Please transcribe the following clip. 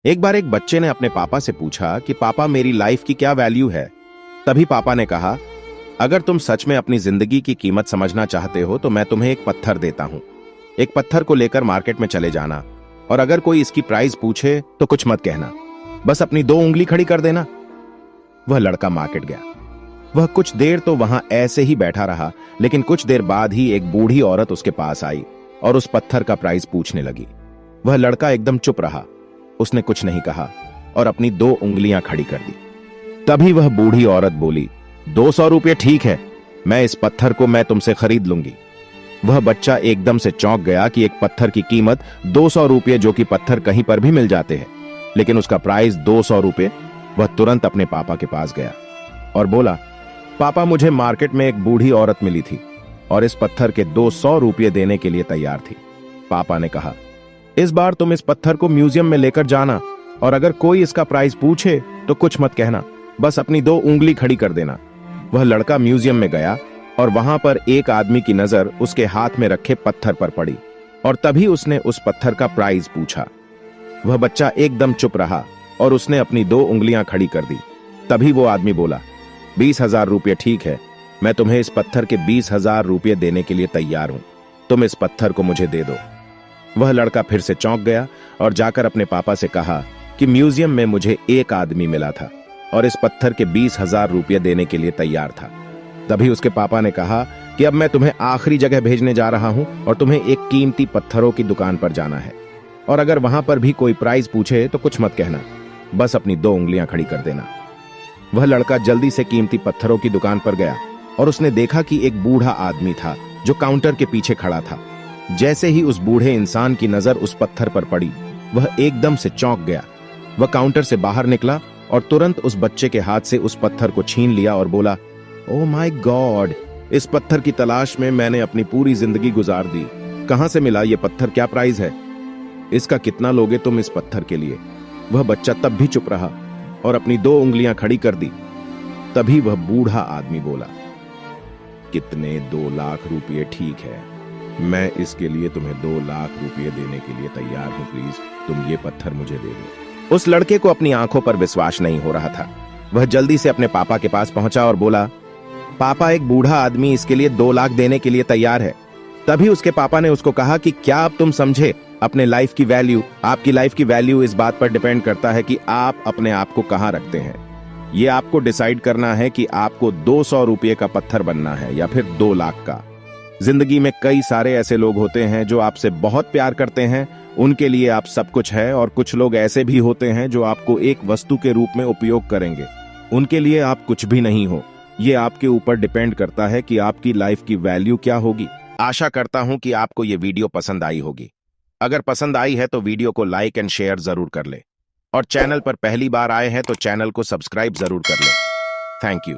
एक बार एक बच्चे ने अपने पापा से पूछा कि पापा मेरी लाइफ की क्या वैल्यू है। तभी पापा ने कहा, अगर तुम सच में अपनी जिंदगी की कीमत समझना चाहते हो तो मैं तुम्हें एक पत्थर देता हूं। एक पत्थर को लेकर मार्केट में चले जाना और अगर कोई इसकी प्राइस पूछे तो कुछ मत कहना, बस अपनी 2 उंगली खड़ी कर देना। वह लड़का मार्केट गया। वह कुछ देर तो वहां ऐसे ही बैठा रहा, लेकिन कुछ देर बाद ही एक बूढ़ी औरत उसके पास आई और उस पत्थर का प्राइस पूछने लगी। वह लड़का एकदम चुप रहा, उसने कुछ नहीं कहा और अपनी 2 उंगलियां खड़ी कर दी। तभी वह बूढ़ी औरत बोली, 200 रुपये ठीक है, मैं इस पत्थर को मैं तुमसे खरीद लूंगी। वह बच्चा एकदम से चौंक गया कि एक पत्थर की कीमत 200 रुपये, जो कि पत्थर कहीं पर भी मिल जाते हैं, लेकिन उसका प्राइस 200 रुपये। वह तुरंत अपने पापा के पास गया और बोला, पापा मुझे मार्केट में एक बूढ़ी औरत मिली थी और इस पत्थर के 200 रुपये देने के लिए तैयार थी। पापा ने कहा, इस बार तुम इस पत्थर को म्यूजियम में लेकर जाना और अगर कोई इसका प्राइस पूछे तो कुछ मत कहना, बस अपनी 2 उंगली खड़ी कर देना। वह लड़का म्यूजियम में गया और वहां पर एक आदमी की नजर उसके हाथ में रखे पत्थर पर पड़ी और तभी उसने उस पत्थर का प्राइस पूछा। वह बच्चा एकदम चुप रहा और उसने अपनी 2 उंगलियां खड़ी कर दी। तभी वो आदमी बोला, 20,000 रुपये ठीक है, मैं तुम्हें इस पत्थर के 20,000 रुपये देने के लिए तैयार हूं, तुम इस पत्थर को मुझे दे दो। वह लड़का फिर से चौंक गया और जाकर अपने पापा से कहा कि म्यूजियम में मुझे एक आदमी मिला था और इस पत्थर के 20,000 रुपये देने के लिए तैयार था। तभी उसके पापा ने कहा कि अब मैं तुम्हें आखिरी जगह भेजने जा रहा हूं और तुम्हें एक कीमती पत्थरों की दुकान पर जाना है और अगर वहां पर भी कोई प्राइस पूछे तो कुछ मत कहना, बस अपनी 2 उंगलियां खड़ी कर देना। वह लड़का जल्दी से कीमती पत्थरों की दुकान पर गया और उसने देखा कि एक बूढ़ा आदमी था जो काउंटर के पीछे खड़ा था। जैसे ही उस बूढ़े इंसान की नजर उस पत्थर पर पड़ी, वह एकदम से चौंक गया। वह काउंटर से बाहर निकला और तुरंत उस बच्चे के हाथ से उस पत्थर को छीन लिया और बोला, ओह माय गॉड, इस पत्थर की तलाश में मैंने अपनी पूरी जिंदगी गुजार दी। कहां से मिला ये पत्थर, क्या प्राइस है इसका, कितना लोगे तुम इस पत्थर के लिए? वह बच्चा तब भी चुप रहा और अपनी 2 उंगलियां खड़ी कर दी। तभी वह बूढ़ा आदमी बोला, कितने 2 लाख रुपये ठीक है, मैं इसके लिए तुम्हें 2 लाख रुपये देने के लिए तैयार हूं, प्लीज तुम ये पत्थर मुझे दे दो। उस लड़के को अपनी आंखों पर विश्वास नहीं हो रहा था। वह जल्दी से अपने पापा के पास पहुंचा और बोला, पापा एक बूढ़ा आदमी इसके लिए 2 लाख देने के लिए तैयार है। तभी उसके पापा ने उसको कहा कि क्या अब तुम समझे अपने लाइफ की वैल्यू? आपकी लाइफ की वैल्यू इस बात पर डिपेंड करता है कि आप अपने आप को कहां रखते हैं। ये आपको डिसाइड करना है कि आपको 200 रुपये का पत्थर बनना है या फिर 2 लाख का। जिंदगी में कई सारे ऐसे लोग होते हैं जो आपसे बहुत प्यार करते हैं, उनके लिए आप सब कुछ है, और कुछ लोग ऐसे भी होते हैं जो आपको एक वस्तु के रूप में उपयोग करेंगे, उनके लिए आप कुछ भी नहीं हो। ये आपके ऊपर डिपेंड करता है कि आपकी लाइफ की वैल्यू क्या होगी। आशा करता हूं कि आपको ये वीडियो पसंद आई होगी। अगर पसंद आई है तो वीडियो को लाइक एंड शेयर जरूर कर ले और चैनल पर पहली बार आए हैं तो चैनल को सब्सक्राइब जरूर कर ले। Thank you.